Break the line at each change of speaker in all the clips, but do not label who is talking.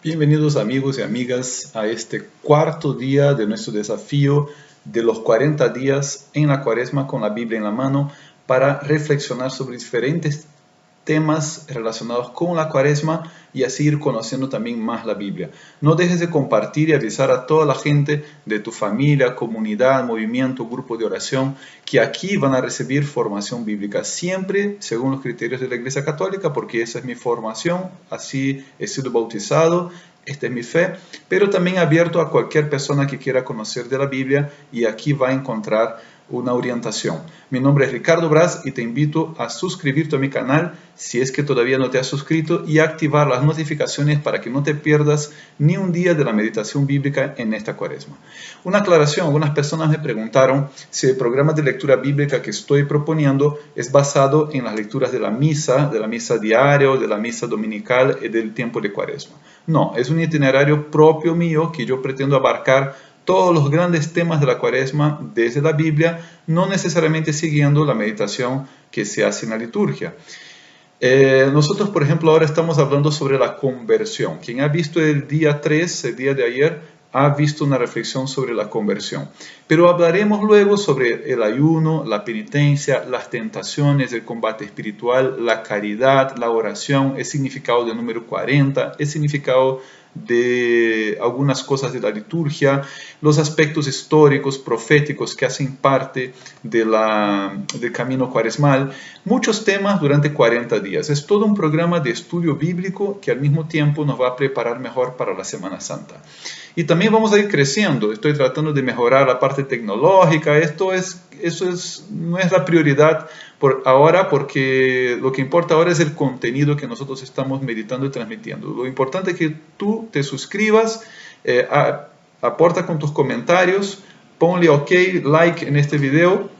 Bienvenidos amigos y amigas a este cuarto día de nuestro desafío de los 40 días en la Cuaresma con la Biblia en la mano para reflexionar sobre diferentes temas relacionados con la Cuaresma y así ir conociendo también más la Biblia. No dejes de compartir y avisar a toda la gente de tu familia, comunidad, movimiento, grupo de oración, que aquí van a recibir formación bíblica, siempre según los criterios de la Iglesia Católica, porque esa es mi formación, así he sido bautizado, esta es mi fe, pero también abierto a cualquier persona que quiera conocer de la Biblia y aquí va a encontrar una orientación. Mi nombre es Ricardo Braz y te invito a suscribirte a mi canal si es que todavía no te has suscrito y a activar las notificaciones para que no te pierdas ni un día de la meditación bíblica en esta Cuaresma. Una aclaración, algunas personas me preguntaron si el programa de lectura bíblica que estoy proponiendo es basado en las lecturas de la misa diaria, de la misa dominical y del tiempo de Cuaresma. No, es un itinerario propio mío que yo pretendo abarcar todos los grandes temas de la Cuaresma desde la Biblia, no necesariamente siguiendo la meditación que se hace en la liturgia. Nosotros, por ejemplo, ahora estamos hablando sobre la conversión. Quien ha visto el día 3, el día de ayer, ha visto una reflexión sobre la conversión. Pero hablaremos luego sobre el ayuno, la penitencia, las tentaciones, el combate espiritual, la caridad, la oración, el significado del número 40, el significado de algunas cosas de la liturgia, los aspectos históricos, proféticos que hacen parte del camino cuaresmal, muchos temas durante 40 días. Es todo un programa de estudio bíblico que al mismo tiempo nos va a preparar mejor para la Semana Santa. Y también vamos a ir creciendo. Estoy tratando de mejorar la parte tecnológica. No es la prioridad por ahora, porque lo que importa ahora es el contenido que nosotros estamos meditando y transmitiendo. Lo importante es que tú te suscribas, aporta con tus comentarios, ponle OK, like en este video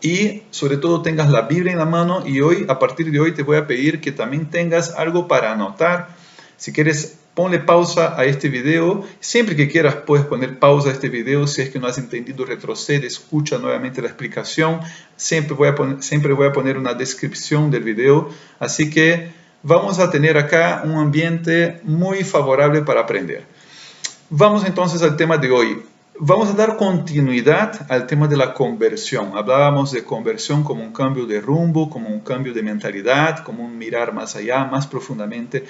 y sobre todo tengas la Biblia en la mano. Y hoy, a partir de hoy, te voy a pedir que también tengas algo para anotar. Si quieres, ponle pausa a este video. Siempre que quieras puedes poner pausa a este video. Si es que no has entendido, retrocede, escucha nuevamente la explicación. Siempre voy a poner una descripción del video. Así que vamos a tener acá un ambiente muy favorable para aprender. Vamos entonces al tema de hoy. Vamos a dar continuidad al tema de la conversión. Hablábamos de conversión como un cambio de rumbo, como un cambio de mentalidad, como un mirar más allá, más profundamente.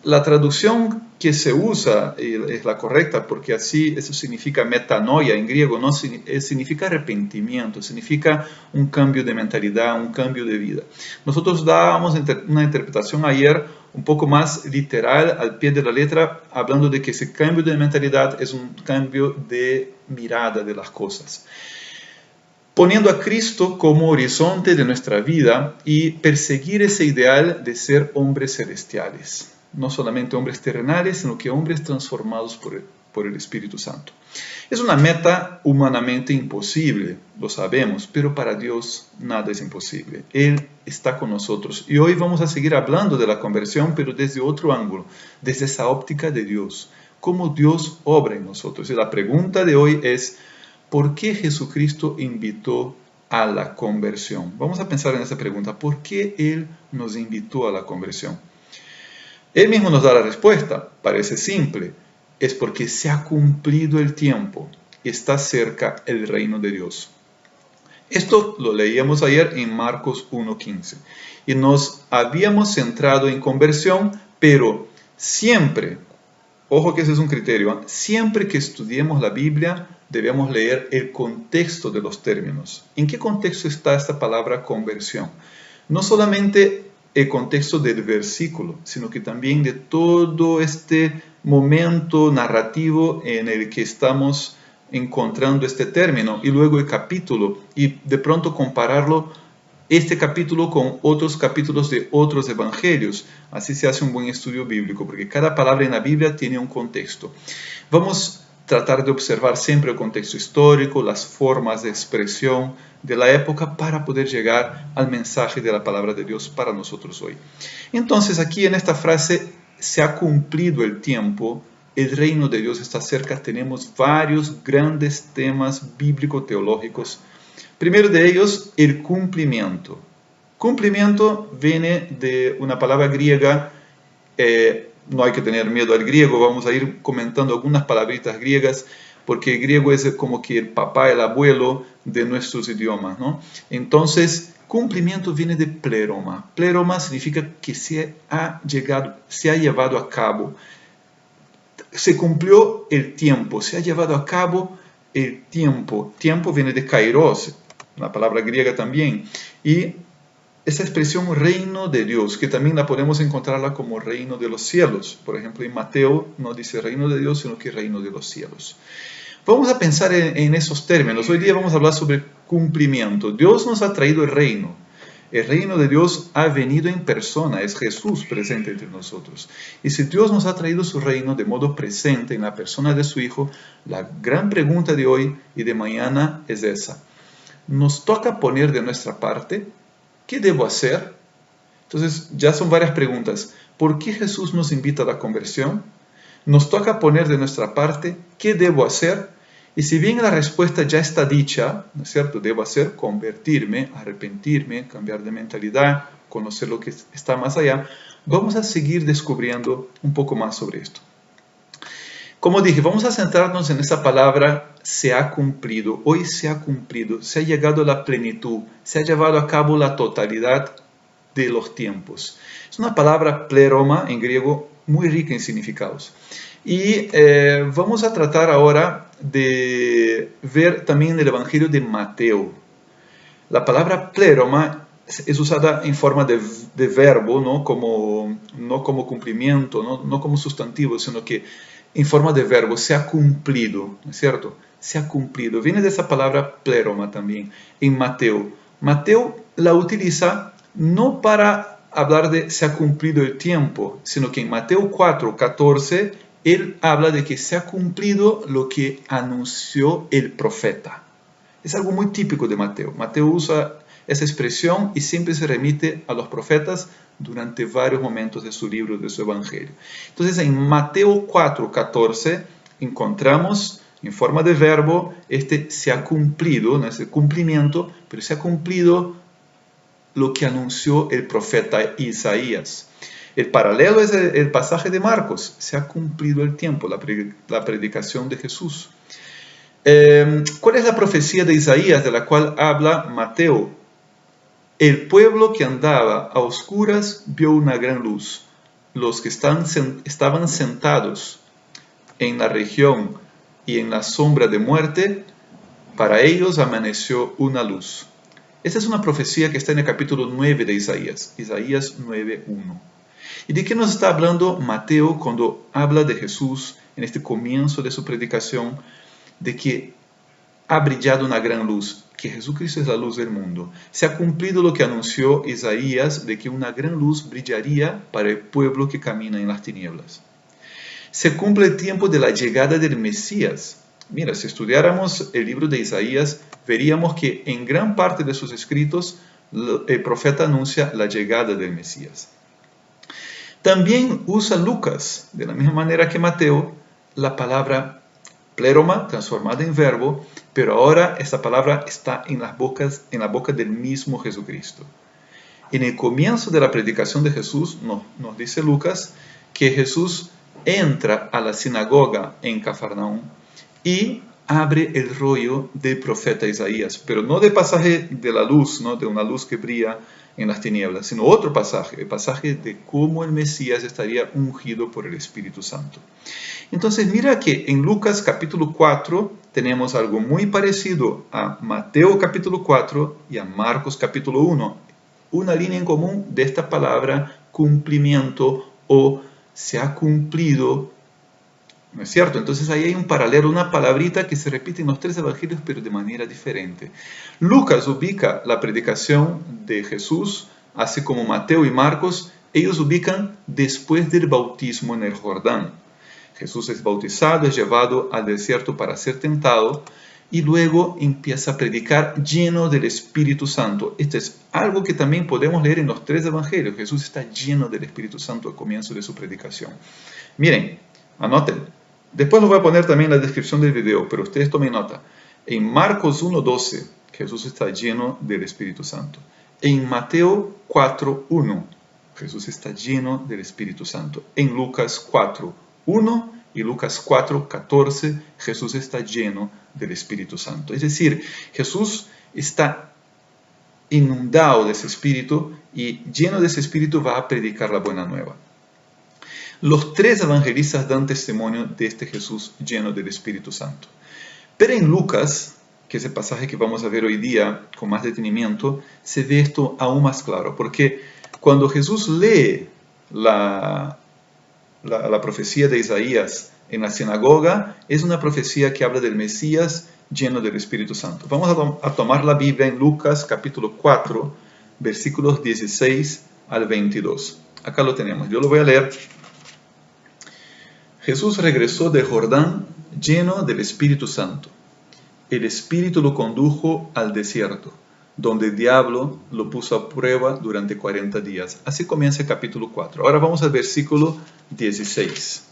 La traducción que se usa es la correcta, porque así eso significa metanoia en griego, no significa arrepentimiento, significa un cambio de mentalidad, un cambio de vida. Nosotros dábamos una interpretación ayer un poco más literal, al pie de la letra, hablando de que ese cambio de mentalidad es un cambio de mirada de las cosas, poniendo a Cristo como horizonte de nuestra vida y perseguir ese ideal de ser hombres celestiales. No solamente hombres terrenales, sino que hombres transformados por el Espíritu Santo. Es una meta humanamente imposible, lo sabemos, pero para Dios nada es imposible. Él está con nosotros. Y hoy vamos a seguir hablando de la conversión, pero desde otro ángulo, desde esa óptica de Dios, cómo Dios obra en nosotros. Y la pregunta de hoy es, ¿por qué Jesucristo invitó a la conversión? Vamos a pensar en esa pregunta. ¿Por qué Él nos invitó a la conversión? Él mismo nos da la respuesta, parece simple, es porque se ha cumplido el tiempo, está cerca el reino de Dios. Esto lo leíamos ayer en Marcos 1:15 y nos habíamos centrado en conversión, pero siempre, ojo que ese es un criterio, siempre que estudiemos la Biblia debemos leer el contexto de los términos. ¿En qué contexto está esta palabra conversión? No solamente el contexto del versículo, sino que también de todo este momento narrativo en el que estamos encontrando este término y luego el capítulo y de pronto compararlo este capítulo con otros capítulos de otros evangelios. Así se hace un buen estudio bíblico, porque cada palabra en la Biblia tiene un contexto. Vamos a tratar de observar siempre el contexto histórico, las formas de expresión de la época para poder llegar al mensaje de la palabra de Dios para nosotros hoy. Entonces aquí en esta frase, se ha cumplido el tiempo, el reino de Dios está cerca, tenemos varios grandes temas bíblico-teológicos. Primero de ellos, el cumplimiento. Cumplimiento viene de una palabra griega no hay que tener miedo al griego, vamos a ir comentando algunas palabritas griegas, porque el griego es como que el papá, el abuelo de nuestros idiomas, ¿no? Entonces, cumplimiento viene de pleroma. Pleroma significa que se ha llevado a cabo. Se cumplió el tiempo, se ha llevado a cabo el tiempo. Tiempo viene de kairos, una palabra griega también. Y esa expresión reino de Dios, que también la podemos encontrarla como reino de los cielos. Por ejemplo, en Mateo no dice reino de Dios, sino que reino de los cielos. Vamos a pensar en esos términos. Hoy día vamos a hablar sobre cumplimiento. Dios nos ha traído el reino. El reino de Dios ha venido en persona, es Jesús presente entre nosotros. Y si Dios nos ha traído su reino de modo presente en la persona de su Hijo, la gran pregunta de hoy y de mañana es esa. ¿Nos toca poner de nuestra parte? ¿Qué debo hacer? Entonces ya son varias preguntas. ¿Por qué Jesús nos invita a la conversión? ¿Nos toca poner de nuestra parte? ¿Qué debo hacer? Y si bien la respuesta ya está dicha, ¿no es cierto? Debo hacer convertirme, arrepentirme, cambiar de mentalidad, conocer lo que está más allá. Vamos a seguir descubriendo un poco más sobre esto. Como dije, vamos a centrarnos en esa palabra se ha cumplido. Hoy se ha cumplido, se ha llegado a la plenitud, se ha llevado a cabo la totalidad de los tiempos. Es una palabra pleroma en griego muy rica en significados. Y vamos a tratar ahora de ver también el Evangelio de Mateo. La palabra pleroma es usada en forma de verbo, no como cumplimiento, no como sustantivo, sino que en forma de verbo, se ha cumplido, ¿no es cierto? Se ha cumplido. Viene de esa palabra pleroma también en Mateo. Mateo la utiliza no para hablar de se ha cumplido el tiempo, sino que en Mateo 4:14 él habla de que se ha cumplido lo que anunció el profeta. Es algo muy típico de Mateo. Mateo usa esa expresión y siempre se remite a los profetas durante varios momentos de su libro, de su evangelio. Entonces en Mateo 4:14 encontramos en forma de verbo se ha cumplido, no es el cumplimiento, pero se ha cumplido lo que anunció el profeta Isaías. El paralelo es el pasaje de Marcos. Se ha cumplido el tiempo, la predicación de Jesús. ¿Cuál es la profecía de Isaías de la cual habla Mateo? El pueblo que andaba a oscuras vio una gran luz. Los que estaban sentados en la región y en la sombra de muerte, para ellos amaneció una luz. Esta es una profecía que está en el capítulo 9 de Isaías, Isaías 9:1. ¿Y de qué nos está hablando Mateo cuando habla de Jesús en este comienzo de su predicación? De que ha brillado una gran luz, que Jesucristo es la luz del mundo. Se ha cumplido lo que anunció Isaías de que una gran luz brillaría para el pueblo que camina en las tinieblas. Se cumple el tiempo de la llegada del Mesías. Mira, si estudiáramos el libro de Isaías, veríamos que en gran parte de sus escritos el profeta anuncia la llegada del Mesías. También usa Lucas, de la misma manera que Mateo, la palabra pleroma, transformada en verbo, pero ahora esta palabra está en la boca del mismo Jesucristo. En el comienzo de la predicación de Jesús, nos dice Lucas, que Jesús entra a la sinagoga en Cafarnaúm y abre el rollo del profeta Isaías, pero no del pasaje de la luz, ¿no? De una luz que brilla en las tinieblas, sino otro pasaje, el pasaje de cómo el Mesías estaría ungido por el Espíritu Santo. Entonces mira que en Lucas capítulo 4 tenemos algo muy parecido a Mateo capítulo 4 y a Marcos capítulo 1. Una línea en común de esta palabra cumplimiento o se ha cumplido, ¿no es cierto? Entonces ahí hay un paralelo, una palabrita que se repite en los tres evangelios pero de manera diferente. Lucas ubica la predicación de Jesús, así como Mateo y Marcos, ellos ubican después del bautismo en el Jordán. Jesús es bautizado, es llevado al desierto para ser tentado y luego empieza a predicar lleno del Espíritu Santo. Esto es algo que también podemos leer en los tres evangelios. Jesús está lleno del Espíritu Santo al comienzo de su predicación. Miren, anoten. Después lo voy a poner también en la descripción del video, pero ustedes tomen nota. En Marcos 1:12, Jesús está lleno del Espíritu Santo. En Mateo 4:1, Jesús está lleno del Espíritu Santo. En Lucas 4:1 y Lucas 4:14, Jesús está lleno del Espíritu Santo. Es decir, Jesús está inundado de ese Espíritu y lleno de ese Espíritu va a predicar la buena nueva. Los tres evangelistas dan testimonio de este Jesús lleno del Espíritu Santo. Pero en Lucas, que es el pasaje que vamos a ver hoy día con más detenimiento, se ve esto aún más claro, porque cuando Jesús lee la profecía de Isaías en la sinagoga, es una profecía que habla del Mesías lleno del Espíritu Santo. Vamos a tomar la Biblia en Lucas capítulo 4, versículos 16 al 22. Acá lo tenemos, yo lo voy a leer. Jesús regresó de Jordán lleno del Espíritu Santo. El Espíritu lo condujo al desierto, donde el diablo lo puso a prueba durante 40 días. Así comienza el capítulo 4. Ahora vamos al versículo 16.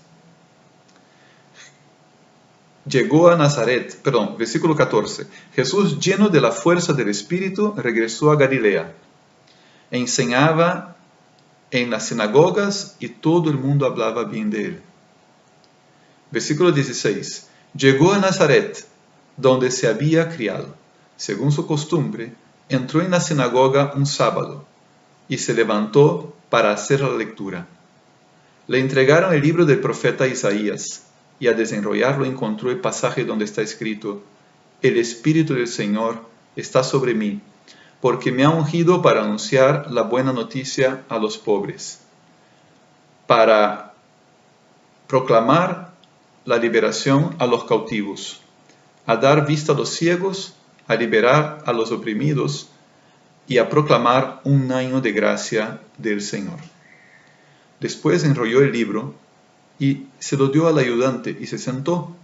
Llegó a Nazaret, versículo 14. Jesús, lleno de la fuerza del Espíritu, regresó a Galilea. Enseñaba en las sinagogas y todo el mundo hablaba bien de él. Versículo 16. Llegó a Nazaret, donde se había criado. Según su costumbre, entró en la sinagoga un sábado y se levantó para hacer la lectura. Le entregaron el libro del profeta Isaías y al desenrollarlo encontró el pasaje donde está escrito: El Espíritu del Señor está sobre mí, porque me ha ungido para anunciar la buena noticia a los pobres, para proclamar la liberación a los cautivos, a dar vista a los ciegos, a liberar a los oprimidos y a proclamar un año de gracia del Señor. Después enrolló el libro y se lo dio al ayudante y se sentó.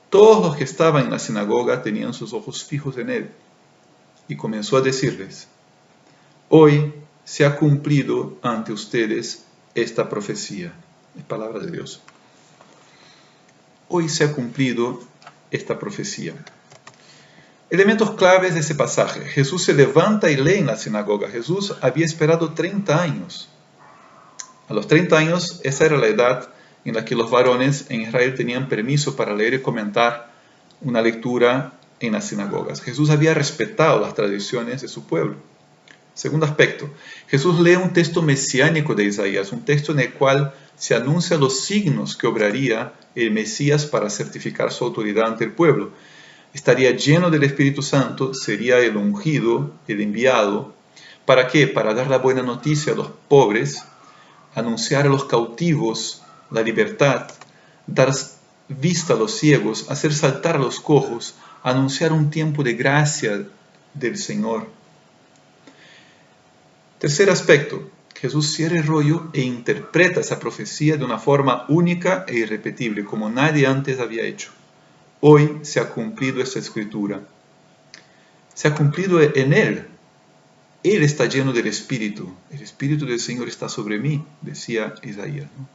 Todos los que estaban en la sinagoga tenían sus ojos fijos en él y comenzó a decirles: Hoy se ha cumplido ante ustedes esta profecía. Es palabra de Dios. Hoy se ha cumplido esta profecía. Elementos claves de ese pasaje. Jesús se levanta y lee en la sinagoga. Jesús había esperado 30 años. A los 30 años, esa era la edad en la que los varones en Israel tenían permiso para leer y comentar una lectura en las sinagogas. Jesús había respetado las tradiciones de su pueblo. Segundo aspecto, Jesús lee un texto mesiánico de Isaías, un texto en el cual se anuncia los signos que obraría el Mesías para certificar su autoridad ante el pueblo. Estaría lleno del Espíritu Santo, sería el ungido, el enviado. ¿Para qué? Para dar la buena noticia a los pobres, anunciar a los cautivos la libertad, dar vista a los ciegos, hacer saltar a los cojos, anunciar un tiempo de gracia del Señor. Tercer aspecto, Jesús cierra el rollo e interpreta esa profecía de una forma única e irrepetible, como nadie antes había hecho. Hoy se ha cumplido esta escritura. Se ha cumplido en Él. Él está lleno del Espíritu. El Espíritu del Señor está sobre mí, decía Isaías, ¿no?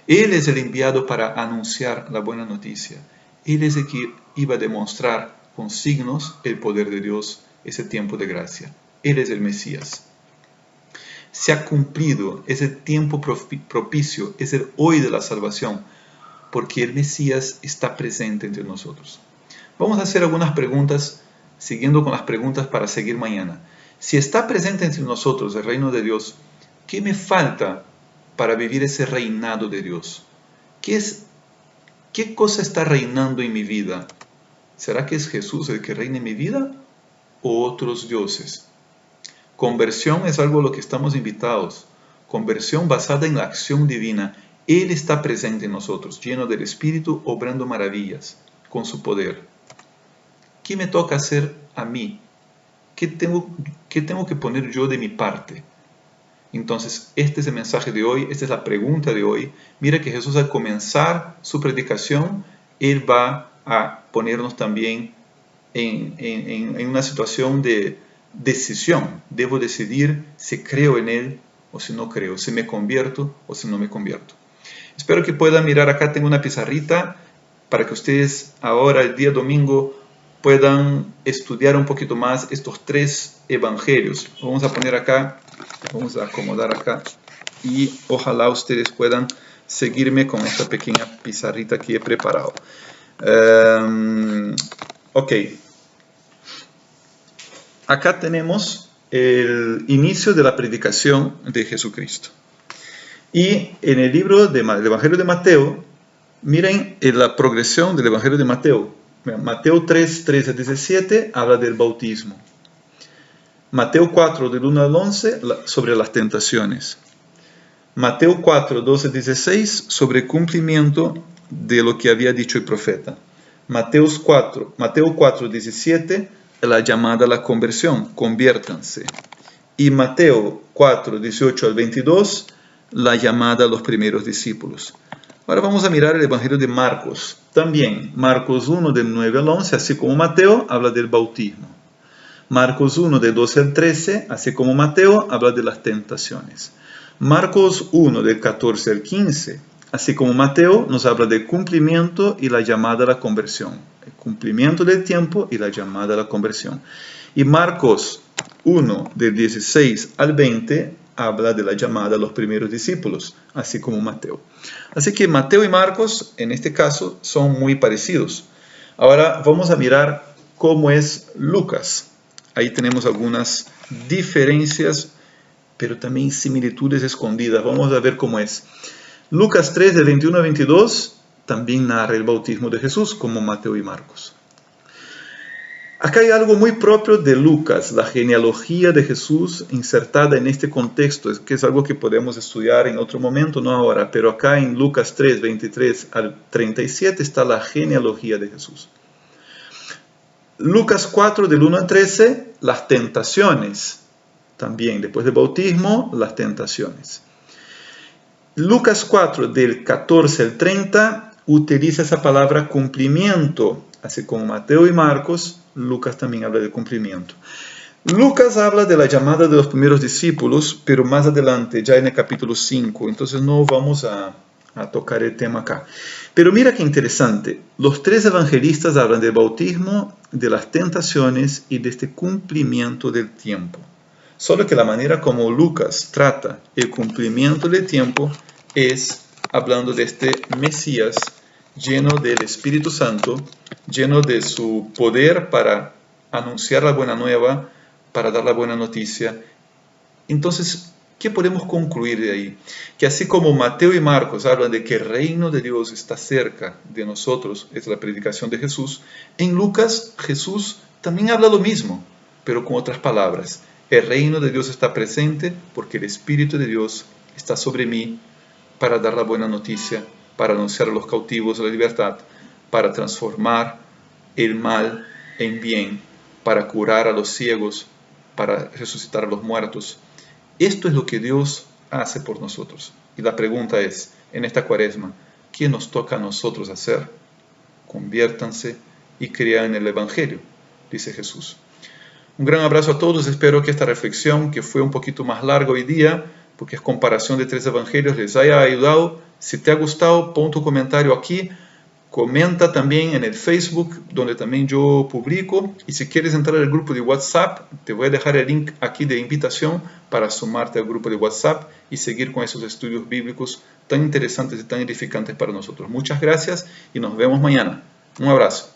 Él es el enviado para anunciar la buena noticia. Él es el que iba a demostrar con signos el poder de Dios, ese tiempo de gracia. Él es el Mesías. Se ha cumplido, es el tiempo propicio, es el hoy de la salvación, porque el Mesías está presente entre nosotros. Vamos a hacer algunas preguntas, siguiendo con las preguntas para seguir mañana. Si está presente entre nosotros el reino de Dios, ¿qué me falta para vivir ese reinado de Dios? ¿Qué cosa está reinando en mi vida? ¿Será que es Jesús el que reina en mi vida o otros dioses? Conversión es algo a lo que estamos invitados. Conversión basada en la acción divina. Él está presente en nosotros, lleno del Espíritu, obrando maravillas con su poder. ¿Qué me toca hacer a mí? ¿Qué tengo que poner yo de mi parte? Entonces, este es el mensaje de hoy, esta es la pregunta de hoy. Mira que Jesús al comenzar su predicación, Él va a ponernos también en una situación de decisión. Debo decidir si creo en Él o si no creo, si me convierto o si no me convierto. Espero que puedan mirar acá, tengo una pizarrita para que ustedes ahora, el día domingo, puedan estudiar un poquito más estos tres evangelios. Vamos a poner acá Vamos a acomodar acá y ojalá ustedes puedan seguirme con esta pequeña pizarrita que he preparado. Ok. Acá tenemos el inicio de la predicación de Jesucristo. Y en el libro del Evangelio de Mateo, miren la progresión del Evangelio de Mateo. Mateo 3, 13 a 17 habla del bautismo. Mateo 4, del 1 al 11, sobre las tentaciones. Mateo 4, 12 a 16, sobre el cumplimiento de lo que había dicho el profeta. Mateo 4, 17, la llamada a la conversión, conviértanse. Y Mateo 4, 18 al 22, la llamada a los primeros discípulos. Ahora vamos a mirar el Evangelio de Marcos. También Marcos 1, del 9 al 11, así como Mateo, habla del bautismo. Marcos 1, del 12 al 13, así como Mateo, habla de las tentaciones. Marcos 1, del 14 al 15, así como Mateo, nos habla del cumplimiento y la llamada a la conversión. El cumplimiento del tiempo y la llamada a la conversión. Y Marcos 1, del 16 al 20, habla de la llamada a los primeros discípulos, así como Mateo. Así que Mateo y Marcos, en este caso, son muy parecidos. Ahora vamos a mirar cómo es Lucas. Ahí tenemos algunas diferencias, pero también similitudes escondidas. Vamos a ver cómo es. Lucas 3, de 21 a 22, también narra el bautismo de Jesús, como Mateo y Marcos. Acá hay algo muy propio de Lucas, la genealogía de Jesús insertada en este contexto, que es algo que podemos estudiar en otro momento, no ahora, pero acá en Lucas 3, 23 al 37 está la genealogía de Jesús. Lucas 4, del 1 al 13, las tentaciones. También, después del bautismo, las tentaciones. Lucas 4, del 14 al 30, utiliza esa palabra cumplimiento. Así como Mateo y Marcos, Lucas también habla de cumplimiento. Lucas habla de la llamada de los primeros discípulos, pero más adelante, ya en el capítulo 5. Entonces no vamos a tocar el tema acá. Pero mira qué interesante. Los tres evangelistas hablan del bautismo, de las tentaciones y de este cumplimiento del tiempo. Solo que la manera como Lucas trata el cumplimiento del tiempo es hablando de este Mesías lleno del Espíritu Santo, lleno de su poder para anunciar la buena nueva, para dar la buena noticia. Entonces, ¿qué podemos concluir de ahí? Que así como Mateo y Marcos hablan de que el reino de Dios está cerca de nosotros, es la predicación de Jesús, en Lucas Jesús también habla lo mismo, pero con otras palabras. El reino de Dios está presente porque el Espíritu de Dios está sobre mí para dar la buena noticia, para anunciar a los cautivos la libertad, para transformar el mal en bien, para curar a los ciegos, para resucitar a los muertos. Esto es lo que Dios hace por nosotros. Y la pregunta es, en esta cuaresma, ¿qué nos toca a nosotros hacer? Conviértanse y crean en el Evangelio, dice Jesús. Un gran abrazo a todos. Espero que esta reflexión, que fue un poquito más larga hoy día, porque es comparación de tres evangelios, les haya ayudado. Si te ha gustado, pon tu comentario aquí. Comenta también en el Facebook, donde también yo publico. Y si quieres entrar al grupo de WhatsApp, te voy a dejar el link aquí de invitación para sumarte al grupo de WhatsApp y seguir con esos estudios bíblicos tan interesantes y tan edificantes para nosotros. Muchas gracias y nos vemos mañana. Un abrazo.